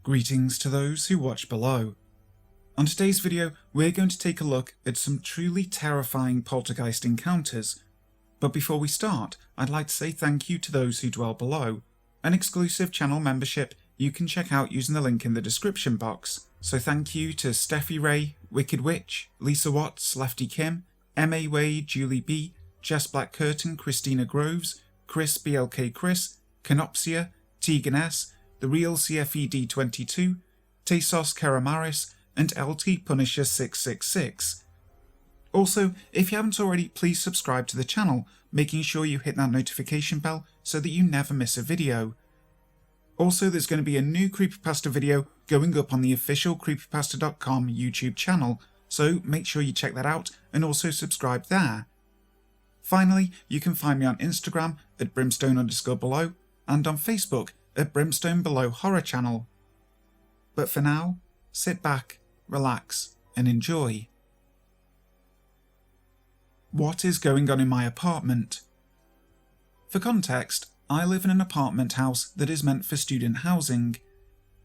Greetings to those who watch below. On today's video, we're going to take a look at some truly terrifying poltergeist encounters. But before we start, I'd like to say thank you to those who dwell below. An exclusive channel membership you can check out using the link in the description box. So thank you to Steffi Ray, Wicked Witch, Lisa Watts, Lefty Kim, M.A. Wade, Julie B, Jess Black Curtain, Christina Groves, Chris BLK Chris, Canopsia, Tegan S, The Real CFE D22, Tesos Keramaris, and LT Punisher 666. Also, if you haven't already, please subscribe to the channel, making sure you hit that notification bell so that you never miss a video. Also, there's going to be a new creepypasta video going up on the official creepypasta.com YouTube channel, so make sure you check that out and also subscribe there. Finally, you can find me on Instagram at brimstone_below and on Facebook at Brimstone Below Horror Channel. But for now, sit back, relax, and enjoy. What is going on in my apartment? For context, I live in an apartment house that is meant for student housing.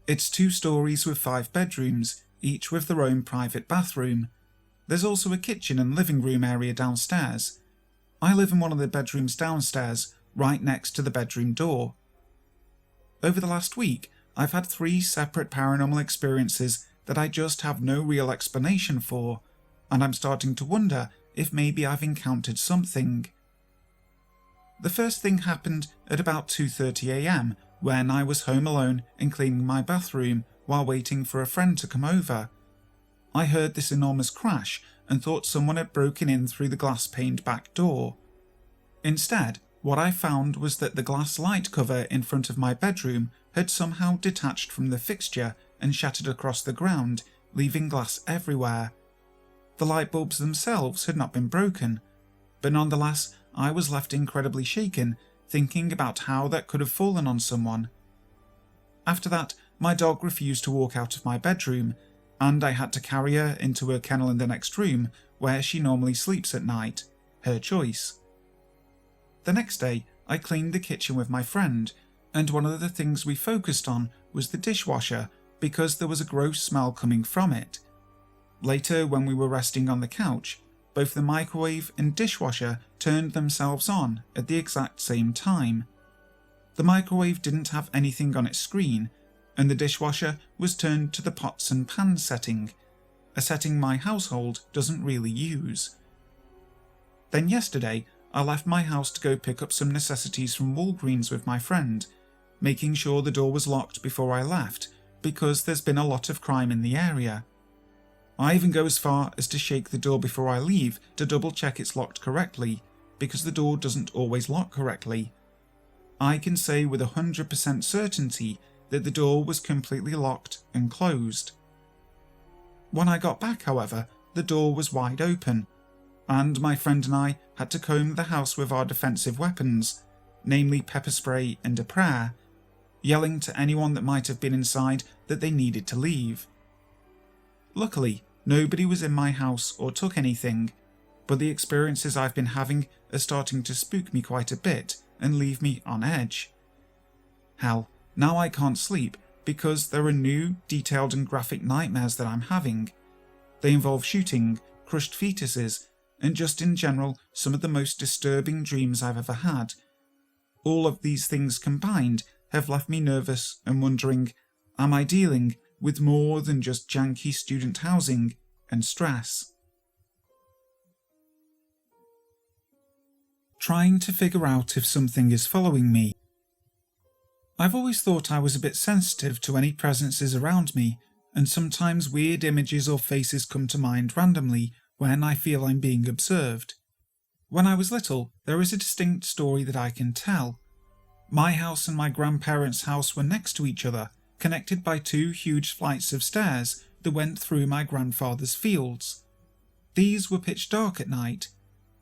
It's 2 stories with 5 bedrooms, each with their own private bathroom. There's also a kitchen and living room area downstairs. I live in one of the bedrooms downstairs, right next to the bedroom door. Over the last week, I've had 3 separate paranormal experiences that I just have no real explanation for, and I'm starting to wonder if maybe I've encountered something. The first thing happened at about 2:30 AM when I was home alone and cleaning my bathroom while waiting for a friend to come over. I heard this enormous crash and thought someone had broken in through the glass-paned back door. Instead, what I found was that the glass light cover in front of my bedroom had somehow detached from the fixture and shattered across the ground, leaving glass everywhere. The light bulbs themselves had not been broken, but nonetheless I was left incredibly shaken, thinking about how that could have fallen on someone. After that, my dog refused to walk out of my bedroom, and I had to carry her into her kennel in the next room where she normally sleeps at night, her choice. The next day, I cleaned the kitchen with my friend, and one of the things we focused on was the dishwasher because there was a gross smell coming from it. Later, when we were resting on the couch, both the microwave and dishwasher turned themselves on at the exact same time. The microwave didn't have anything on its screen, and the dishwasher was turned to the pots and pans setting, a setting my household doesn't really use. Then yesterday, I left my house to go pick up some necessities from Walgreens with my friend, making sure the door was locked before I left because there's been a lot of crime in the area. I even go as far as to shake the door before I leave to double check it's locked correctly, because the door doesn't always lock correctly. I can say with 100% certainty that the door was completely locked and closed. When I got back, however, the door was wide open, and my friend and I had to comb the house with our defensive weapons, namely pepper spray and a prayer, yelling to anyone that might have been inside that they needed to leave. Luckily, nobody was in my house or took anything, but the experiences I've been having are starting to spook me quite a bit and leave me on edge. Hell, now I can't sleep because there are new, detailed and graphic nightmares that I'm having. They involve shooting, crushed fetuses, and just in general some of the most disturbing dreams I've ever had. All of these things combined have left me nervous and wondering, am I dealing with more than just janky student housing and stress? Trying to figure out if something is following me. I've always thought I was a bit sensitive to any presences around me, and sometimes weird images or faces come to mind randomly when I feel I'm being observed. When I was little, there is a distinct story that I can tell. My house and my grandparents' house were next to each other, connected by 2 huge flights of stairs that went through my grandfather's fields. These were pitch dark at night.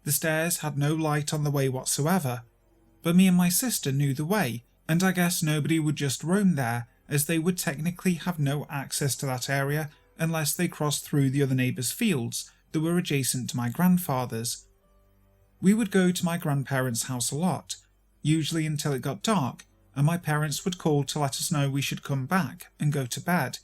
The stairs had no light on the way whatsoever, but me and my sister knew the way, and I guess nobody would just roam there, as they would technically have no access to that area unless they crossed through the other neighbours' fields that were adjacent to my grandfather's. We would go to my grandparents' house a lot, usually until it got dark, and my parents would call to let us know we should come back and go to bed.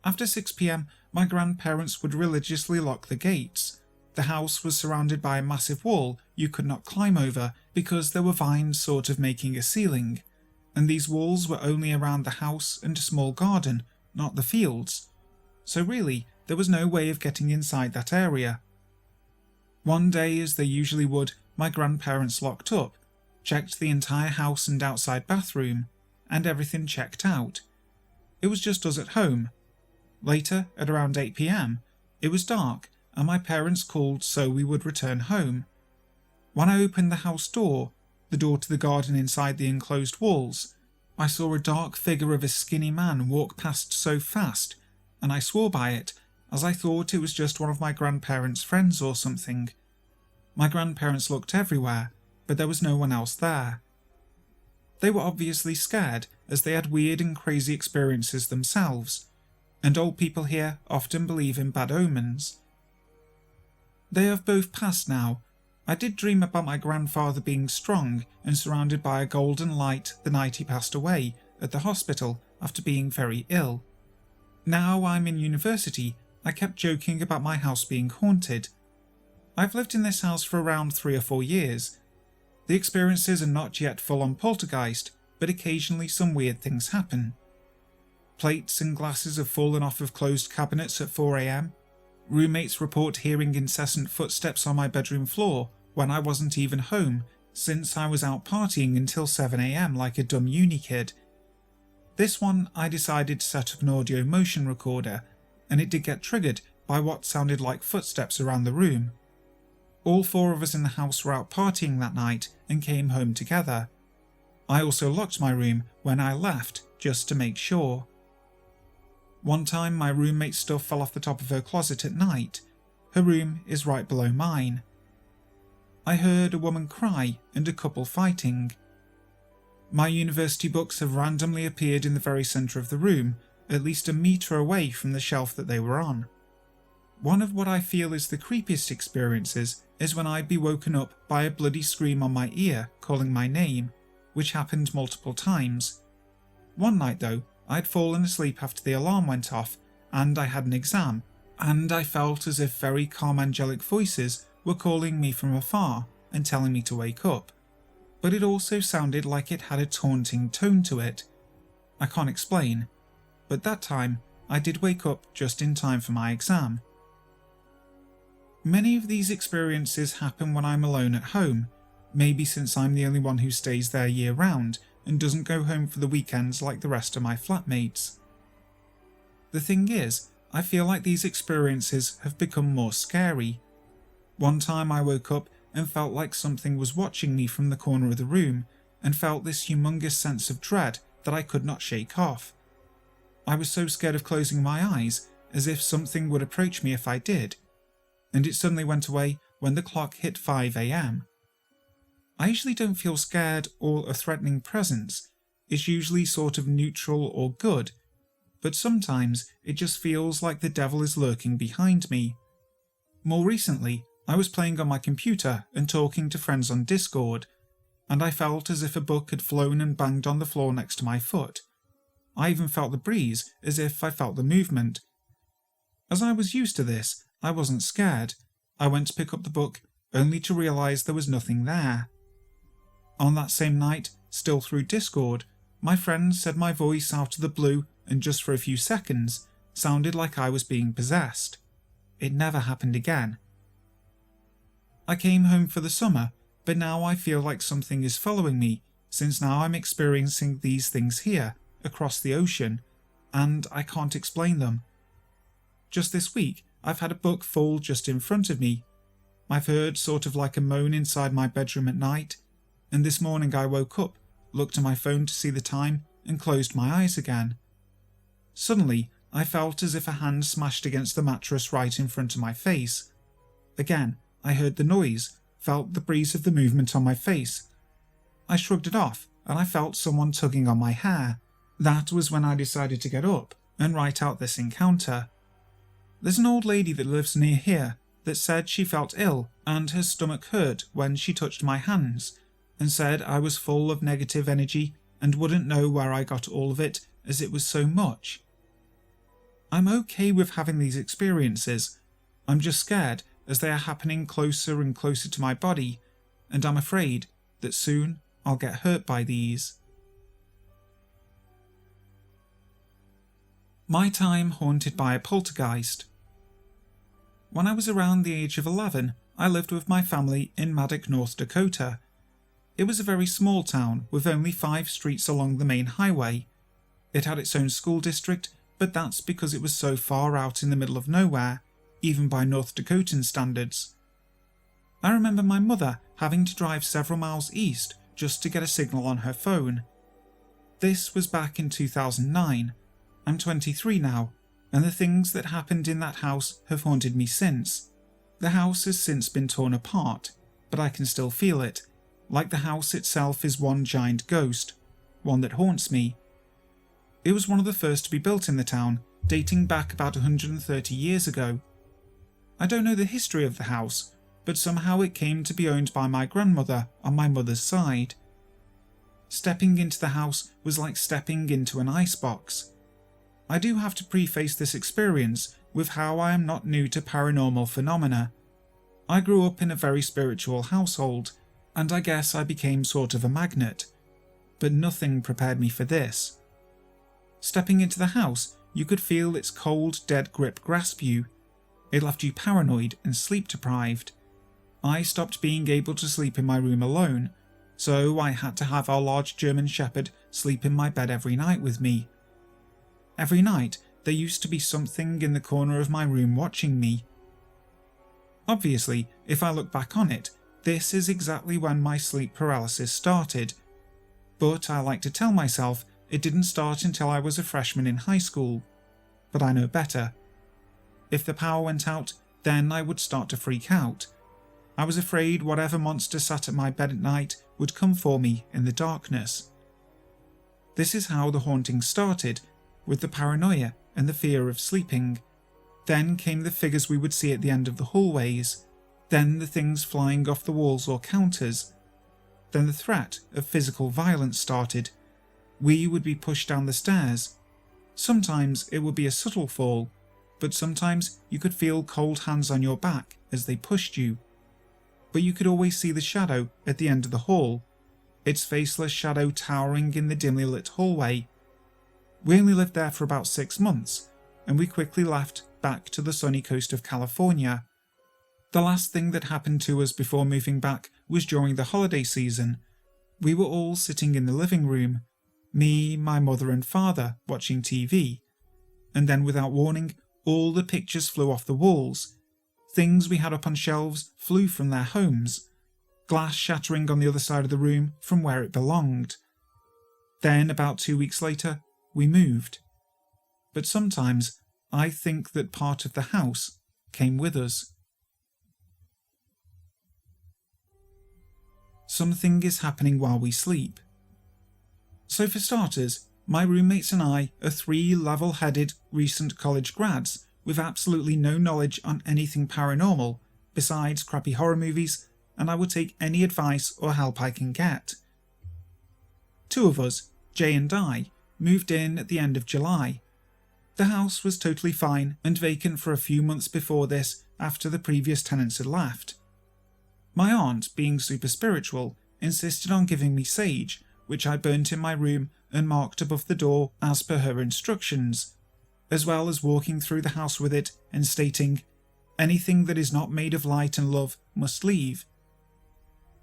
After 6 p.m, my grandparents would religiously lock the gates. The house was surrounded by a massive wall you could not climb over because there were vines sort of making a ceiling, and these walls were only around the house and a small garden, not the fields. So really, there was no way of getting inside that area. One day, as they usually would, my grandparents locked up, checked the entire house and outside bathroom, and everything checked out. It was just us at home. Later, at around 8 p.m, it was dark, and my parents called so we would return home. When I opened the house door, the door to the garden inside the enclosed walls, I saw a dark figure of a skinny man walk past so fast, and I swore by it, as I thought it was just one of my grandparents' friends or something. My grandparents looked everywhere, but there was no one else there. They were obviously scared, as they had weird and crazy experiences themselves, and old people here often believe in bad omens. They have both passed now. I did dream about my grandfather being strong and surrounded by a golden light the night he passed away at the hospital after being very ill. Now I'm in university, I kept joking about my house being haunted. I've lived in this house for around 3 or 4 years. The experiences are not yet full-on poltergeist, but occasionally some weird things happen. Plates and glasses have fallen off of closed cabinets at 4 a.m. Roommates report hearing incessant footsteps on my bedroom floor when I wasn't even home, since I was out partying until 7 a.m. like a dumb uni kid. This one I decided to set up an audio motion recorder, and it did get triggered by what sounded like footsteps around the room. All 4 of us in the house were out partying that night and came home together. I also locked my room when I left, just to make sure. One time my roommate's stuff fell off the top of her closet at night. Her room is right below mine. I heard a woman cry and a couple fighting. My university books have randomly appeared in the very centre of the room, at least a metre away from the shelf that they were on. One of what I feel is the creepiest experiences is when I'd be woken up by a bloody scream on my ear calling my name, which happened multiple times. One night though, I'd fallen asleep after the alarm went off, and I had an exam, and I felt as if very calm angelic voices were calling me from afar and telling me to wake up. But it also sounded like it had a taunting tone to it. I can't explain, but that time I did wake up just in time for my exam. Many of these experiences happen when I'm alone at home, maybe since I'm the only one who stays there year round and doesn't go home for the weekends like the rest of my flatmates. The thing is, I feel like these experiences have become more scary. One time I woke up and felt like something was watching me from the corner of the room, and felt this humongous sense of dread that I could not shake off. I was so scared of closing my eyes, as if something would approach me if I did, and it suddenly went away when the clock hit 5 a.m. I usually don't feel scared or a threatening presence. It's usually sort of neutral or good, but sometimes it just feels like the devil is lurking behind me. More recently, I was playing on my computer and talking to friends on Discord, and I felt as if a book had flown and banged on the floor next to my foot. I even felt the breeze, as if I felt the movement. As I was used to this, I wasn't scared. I went to pick up the book, only to realise there was nothing there. On that same night, still through Discord, my friend said my voice out of the blue and just for a few seconds sounded like I was being possessed. It never happened again. I came home for the summer, but now I feel like something is following me, since now I'm experiencing these things here, across the ocean, and I can't explain them. Just this week, I've had a book fall just in front of me. I've heard sort of like a moan inside my bedroom at night, and this morning I woke up, looked at my phone to see the time, and closed my eyes again. Suddenly, I felt as if a hand smashed against the mattress right in front of my face. Again, I heard the noise, felt the breeze of the movement on my face. I shrugged it off, and I felt someone tugging on my hair. That was when I decided to get up and write out this encounter. There's an old lady that lives near here that said she felt ill and her stomach hurt when she touched my hands, and said I was full of negative energy and wouldn't know where I got all of it as it was so much. I'm okay with having these experiences. I'm just scared as they are happening closer and closer to my body, and I'm afraid that soon I'll get hurt by these. My time haunted by a poltergeist. When I was around the age of 11, I lived with my family in Maddock, North Dakota. It was a very small town with only 5 streets along the main highway. It had its own school district, but that's because it was so far out in the middle of nowhere, even by North Dakotan standards. I remember my mother having to drive several miles east just to get a signal on her phone. This was back in 2009. I'm 23 now, and the things that happened in that house have haunted me since. The house has since been torn apart, but I can still feel it, like the house itself is one giant ghost, one that haunts me. It was one of the first to be built in the town, dating back about 130 years ago. I don't know the history of the house, but somehow it came to be owned by my grandmother on my mother's side. Stepping into the house was like stepping into an icebox. I do have to preface this experience with how I am not new to paranormal phenomena. I grew up in a very spiritual household, and I guess I became sort of a magnet. But nothing prepared me for this. Stepping into the house, you could feel its cold, dead grip grasp you. It left you paranoid and sleep deprived. I stopped being able to sleep in my room alone, so I had to have our large German Shepherd sleep in my bed every night with me. Every night, there used to be something in the corner of my room watching me. Obviously, if I look back on it, this is exactly when my sleep paralysis started. But I like to tell myself it didn't start until I was a freshman in high school. But I know better. If the power went out, then I would start to freak out. I was afraid whatever monster sat at my bed at night would come for me in the darkness. This is how the haunting started, with the paranoia and the fear of sleeping. Then came the figures we would see at the end of the hallways, then the things flying off the walls or counters. Then the threat of physical violence started. We would be pushed down the stairs. Sometimes it would be a subtle fall, but sometimes you could feel cold hands on your back as they pushed you. But you could always see the shadow at the end of the hall, its faceless shadow towering in the dimly lit hallway. We only lived there for about 6 months, and we quickly left back to the sunny coast of California. The last thing that happened to us before moving back was during the holiday season. We were all sitting in the living room, me, my mother and father, watching TV. And then without warning, all the pictures flew off the walls. Things we had up on shelves flew from their homes, glass shattering on the other side of the room from where it belonged. Then, about 2 weeks later, we moved. But sometimes I think that part of the house came with us. Something is happening while we sleep. So for starters, my roommates and I are 3 level-headed recent college grads with absolutely no knowledge on anything paranormal besides crappy horror movies, and I would take any advice or help I can get. 2 of us, Jay and I, moved in at the end of July. The house was totally fine and vacant for a few months before this after the previous tenants had left. My aunt, being super spiritual, insisted on giving me sage, which I burnt in my room and marked above the door as per her instructions, as well as walking through the house with it and stating, "Anything that is not made of light and love must leave."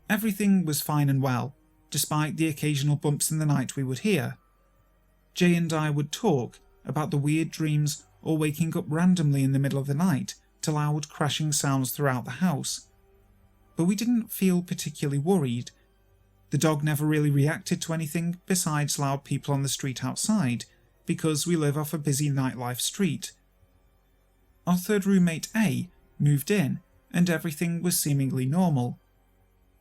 Everything was fine and well, despite the occasional bumps in the night we would hear. Jay and I would talk about the weird dreams or waking up randomly in the middle of the night to loud crashing sounds throughout the house. But we didn't feel particularly worried. The dog never really reacted to anything besides loud people on the street outside, because we live off a busy nightlife street. Our third roommate A moved in, and everything was seemingly normal.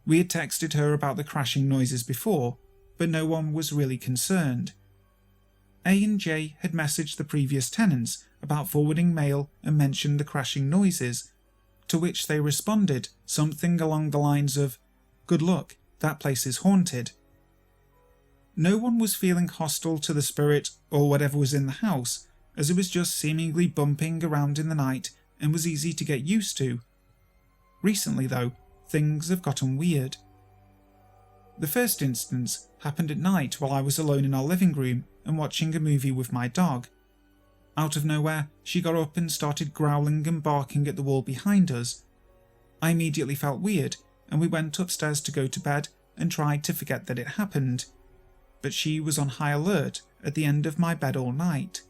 We had texted her about the crashing noises before, but no one was really concerned. A and J had messaged the previous tenants about forwarding mail and mentioned the crashing noises, to which they responded something along the lines of, "Good luck, that place is haunted." No one was feeling hostile to the spirit or whatever was in the house, as it was just seemingly bumping around in the night and was easy to get used to. Recently though, things have gotten weird. The first instance happened at night while I was alone in our living room and watching a movie with my dog. Out of nowhere, she got up and started growling and barking at the wall behind us. I immediately felt weird, and we went upstairs to go to bed and tried to forget that it happened. But she was on high alert at the end of my bed all night.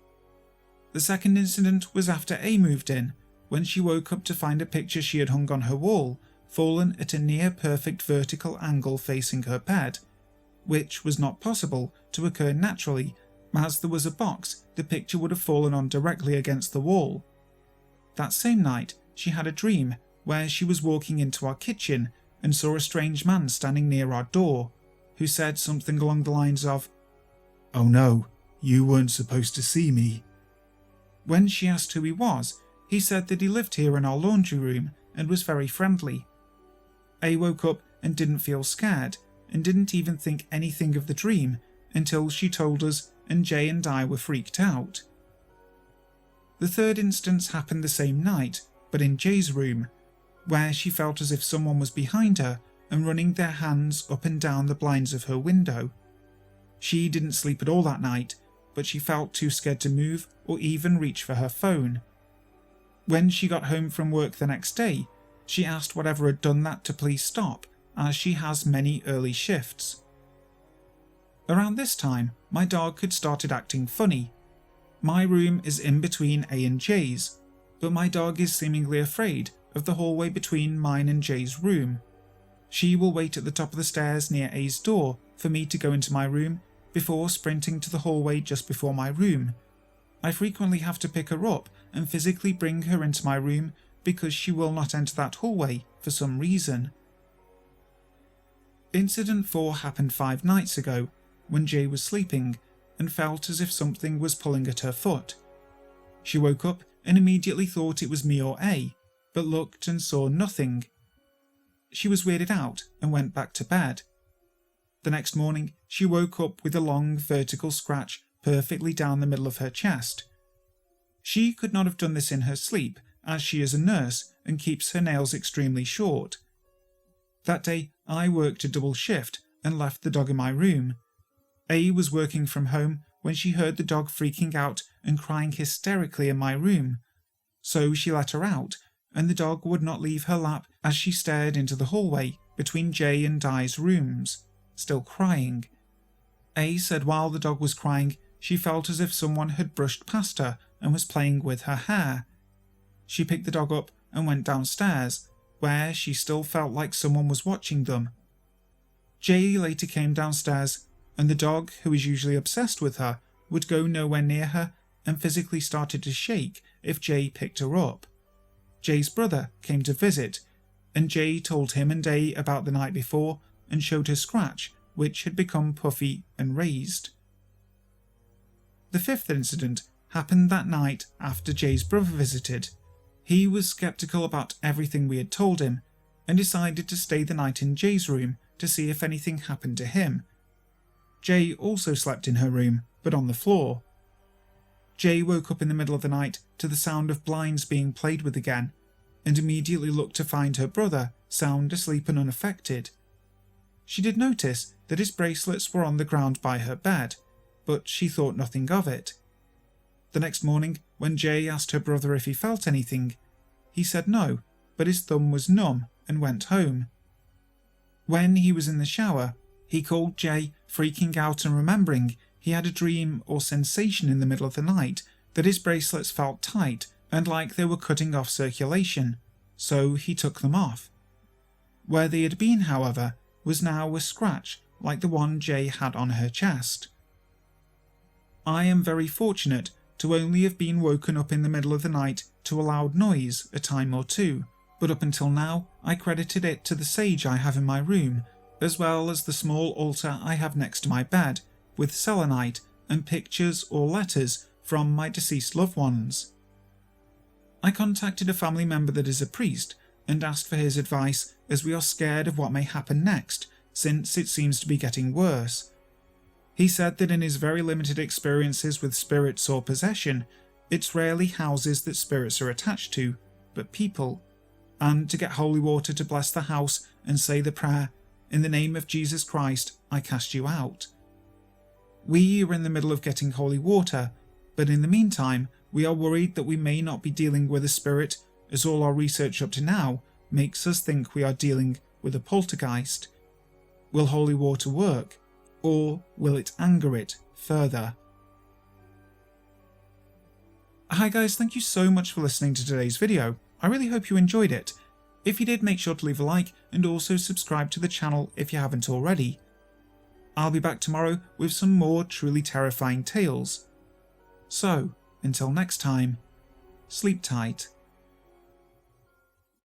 The second incident was after A moved in, when she woke up to find a picture she had hung on her wall fallen at a near-perfect vertical angle facing her bed, which was not possible to occur naturally, as there was a box the picture would have fallen on directly against the wall. That same night, she had a dream where she was walking into our kitchen and saw a strange man standing near our door, who said something along the lines of, "Oh no, you weren't supposed to see me." When she asked who he was, he said that he lived here in our laundry room and was very friendly. A woke up and didn't feel scared, and didn't even think anything of the dream until she told us, and Jay and I were freaked out. The third instance happened the same night, but in Jay's room, where she felt as if someone was behind her and running their hands up and down the blinds of her window. She didn't sleep at all that night, but she felt too scared to move or even reach for her phone. When she got home from work the next day, she asked whatever had done that to please stop, as she has many early shifts. Around this time, my dog had started acting funny. My room is in between A and Jay's, but my dog is seemingly afraid of the hallway between mine and Jay's room. She will wait at the top of the stairs near A's door for me to go into my room before sprinting to the hallway just before my room. I frequently have to pick her up and physically bring her into my room because she will not enter that hallway for some reason. Incident 4 happened 5 nights ago, when Jay was sleeping and felt as if something was pulling at her foot. She woke up and immediately thought it was me or A, but looked and saw nothing. She was weirded out and went back to bed. The next morning, she woke up with a long vertical scratch perfectly down the middle of her chest. She could not have done this in her sleep, as she is a nurse and keeps her nails extremely short. That day, I worked a double shift and left the dog in my room. A was working from home when she heard the dog freaking out and crying hysterically in my room. So she let her out, and the dog would not leave her lap as she stared into the hallway between Jay and Di's rooms, still crying. A said while the dog was crying, she felt as if someone had brushed past her and was playing with her hair. She picked the dog up and went downstairs, where she still felt like someone was watching them. Jay later came downstairs, and the dog, who is usually obsessed with her, would go nowhere near her and physically started to shake if Jay picked her up. Jay's brother came to visit, and Jay told him and A about the night before and showed her scratch, which had become puffy and raised. The fifth incident happened that night after Jay's brother visited. He was skeptical about everything we had told him and decided to stay the night in Jay's room to see if anything happened to him. Jay also slept in her room, but on the floor. Jay woke up in the middle of the night to the sound of blinds being played with again, and immediately looked to find her brother sound asleep and unaffected. She did notice that his bracelets were on the ground by her bed, but she thought nothing of it. The next morning, when Jay asked her brother if he felt anything, he said no, but his thumb was numb and went home. When he was in the shower, he called Jay, freaking out and remembering he had a dream or sensation in the middle of the night that his bracelets felt tight and like they were cutting off circulation, so he took them off. Where they had been, however, was now a scratch like the one Jay had on her chest. I am very fortunate to only have been woken up in the middle of the night to a loud noise a time or two, but up until now I credited it to the sage I have in my room, as well as the small altar I have next to my bed, with selenite and pictures or letters from my deceased loved ones. I contacted a family member that is a priest and asked for his advice, as we are scared of what may happen next, since it seems to be getting worse. He said that in his very limited experiences with spirits or possession, it's rarely houses that spirits are attached to, but people, and to get holy water to bless the house and say the prayer, "In the name of Jesus Christ, I cast you out." We are in the middle of getting holy water, but in the meantime, we are worried that we may not be dealing with a spirit, as all our research up to now makes us think we are dealing with a poltergeist. Will holy water work, or will it anger it further? Hi guys, thank you so much for listening to today's video. I really hope you enjoyed it. If you did, make sure to leave a like and also subscribe to the channel if you haven't already. I'll be back tomorrow with some more truly terrifying tales. So, until next time, sleep tight.